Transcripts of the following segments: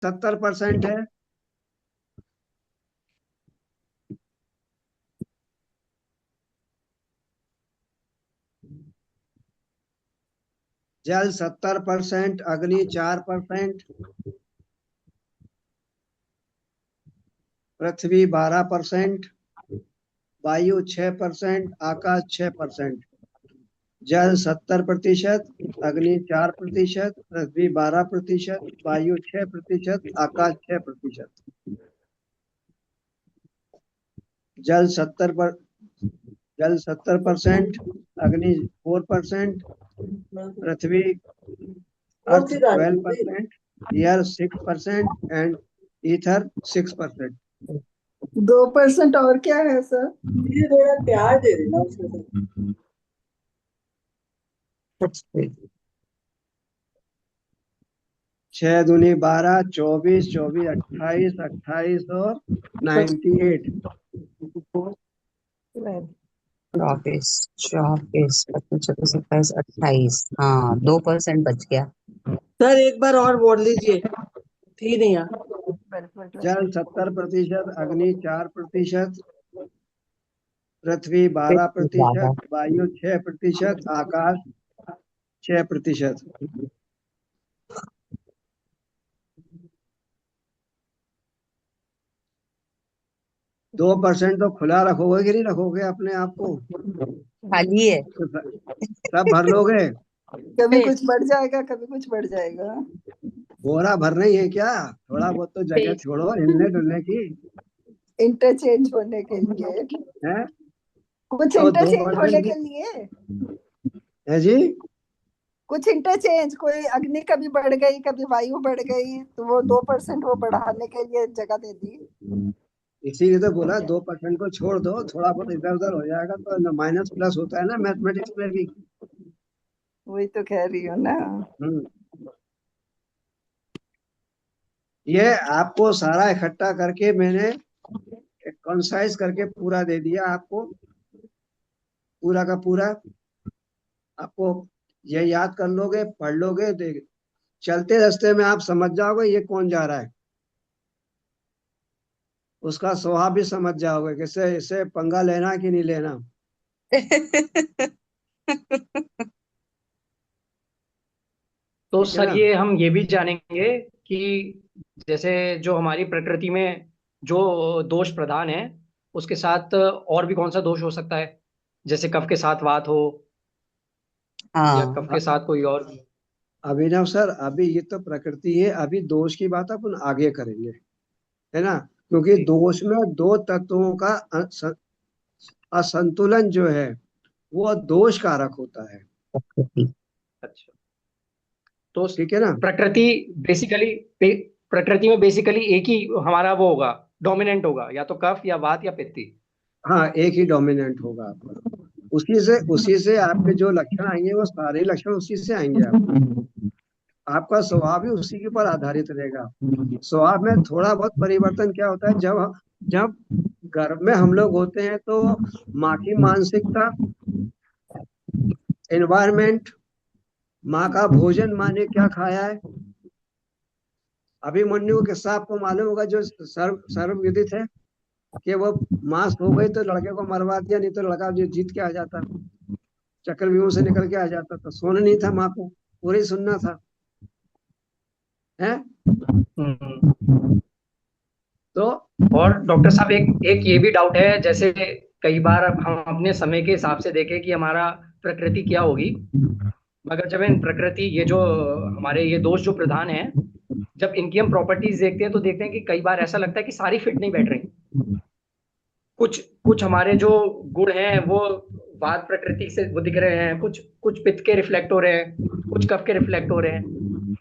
70% है। जल 70%, अग्नि 4%, पृथ्वी 12%, वायु 6%, आकाश 6%। जल 70%, अग्नि 4%, पृथ्वी 12%, वायु 6%, आकाश 6%। जल 70 जल 70%, अग्नि 4%, पृथ्वी अर्थ 12%, एयर 6% एंड ईथर 6%। 2% और क्या है सर? ये थोड़ा प्यार दे देना उसके साथ। 6 दूनी 12, 24, 24 28, 28 और 98। 24 24 25 26 27 28। हाँ 2% बच गया। सर एक बार और बोल लीजिए, थी नहीं यहाँ। जल 70%, अग्नि 4%, पृथ्वी 12%, वायु 6%, आकाश 6%। 2% तो खुला रखोगे कि नहीं रखोगे अपने आप को? खाली है। सब भर लोगे? कभी कुछ बढ़ जाएगा, कभी कुछ बढ़ जाएगा। बोरा भरना ही है क्या? थोड़ा बहुत तो जगह छोड़ो हिलने डुलने की। इंटरचेंज होने के लिए है कुछ तो इंटरचेंज होने 2% के लिए है जी। कुछ इंटरचेंज, कोई अग्नि कभी बढ़ गई, कभी वायु बढ़ गई, तो वो 2% वो बढ़ाने के लिए जगह दे दी। इसीलिए तो बोला 2% को छोड़ दो, थोड़ा बहुत इधर उधर हो जाएगा तो माइनस प्लस होता है ना मैथमेटिक्स में भी। वही तो कह रही हूँ ना। हम्म ये आपको सारा इकट्ठा करके मैंने कंसाइज करके पूरा दे दिया आपको, पूरा का पूरा। आपको ये याद कर लोगे, पढ़ लोगे, देख चलते रास्ते में आप समझ जाओगे ये कौन जा रहा है, उसका स्वभाव भी समझ जाओगे कैसे इससे पंगा लेना कि नहीं लेना। तो ठीक है सर ना? ये हम ये भी जानेंगे कि जैसे जो हमारी प्रकृति में जो दोष प्रधान है उसके साथ और भी कौन सा दोष हो सकता है, जैसे कफ के साथ वात हो या हाँ कफ के साथ कोई और। अभिनव सर, अभी ये तो प्रकृति है, अभी दोष की बात अपन आगे करेंगे, है ना? क्योंकि जी। दोष में दो तत्वों का असंतुलन जो है वो दोष कारक होता है। प्रकृति। अच्छा, तो ठीक है ना? प्रकृति बेसिकली प्रकृति में बेसिकली एक ही हमारा वो होगा, डोमिनेंट होगा, या तो कफ या वात या पित्ती। हाँ, एक ही डोमिनेंट होगा आपका। उसी से आपके जो लक्षण आएंगे वो सारे लक्षण उसी से आएंगे आपको। आपका स्वभाव भी उसी के ऊपर आधारित रहेगा। स्वभाव में थोड़ा बहुत परिवर्तन क्या होता है, जब जब घर में हम लोग होते हैं तो माँ की मानसिकता, एनवायरमेंट, माँ का भोजन, माँ ने क्या खाया है। अभिमन्यु का किस्सा आपको मालूम होगा जो सर्व विदित है कि वो माँ सो गई तो लड़के को मरवा दिया, नहीं तो लड़का जो जीत के आ जाता, चक्रव्यूह से निकल के आ जाता। तो सोने नहीं था माँ को, पूरी सुनना था, है? हम्म। तो और डॉक्टर साहब एक एक ये भी डाउट है, जैसे कई बार हम अपने समय के हिसाब से देखें कि हमारा प्रकृति क्या होगी, मगर जब इन प्रकृति ये जो हमारे ये दोष जो प्रधान है, जब इनकी हम प्रॉपर्टीज देखते हैं तो देखते हैं कि कई बार ऐसा लगता है कि सारी फिट नहीं बैठ रही। कुछ कुछ हमारे जो गुण हैं वो वात प्रकृति से वो दिख रहे हैं, कुछ कुछ पित्त के रिफ्लेक्ट हो रहे हैं, कुछ कफ के रिफ्लेक्ट हो रहे हैं।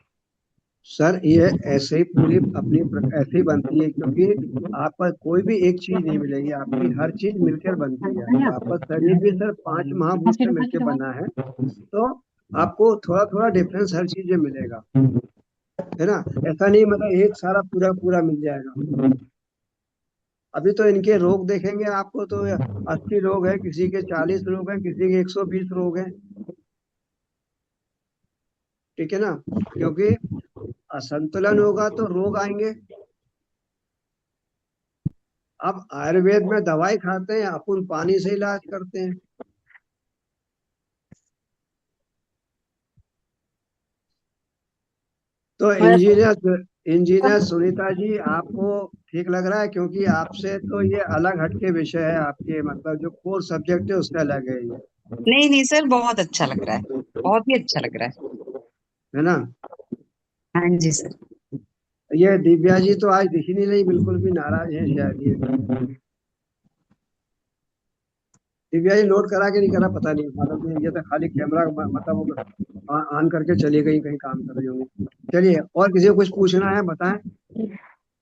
सर ये ऐसे ही पूरी अपनी ऐसे ही बनती है, क्योंकि आप पर कोई भी एक चीज नहीं मिलेगी, आपकी हर चीज मिलकर बनती है। आपका शरीर भी सर 5 महाभूत से मिलकर बना है, तो आपको थोड़ा थोड़ा डिफरेंस हर चीज में मिलेगा, है ना? ऐसा नहीं मतलब एक सारा पूरा पूरा मिल जाएगा। अभी तो इनके रोग देखेंगे आपको तो 80 रोग है, किसी के 40 रोग है, किसी के 120 रोग है। ठीक है ना? क्योंकि असंतुलन होगा तो रोग आएंगे। अब आयुर्वेद में दवाई खाते हैं, अपन पानी से इलाज करते हैं। तो इंजीनियर सुनीता जी, आपको ठीक लग रहा है? क्योंकि आपसे तो ये अलग हटके विषय है, आपके मतलब जो कोर सब्जेक्ट है उससे अलग है ये, नहीं नहीं सर, बहुत अच्छा लग रहा है, बहुत ही अच्छा लग रहा है। है ना? हाँ जी सर। ये दिव्या जी तो आज दिख ही नहीं रही, बिल्कुल भी नाराज है शायद ये। दिव्या जी नोट करा के नहीं करा पता नहीं, मतलब ये तो खाली कैमरा मतलब ऑन करके चली गई, कहीं काम कर रही होंगी। चलिए, और किसी को कुछ पूछना है बताएं।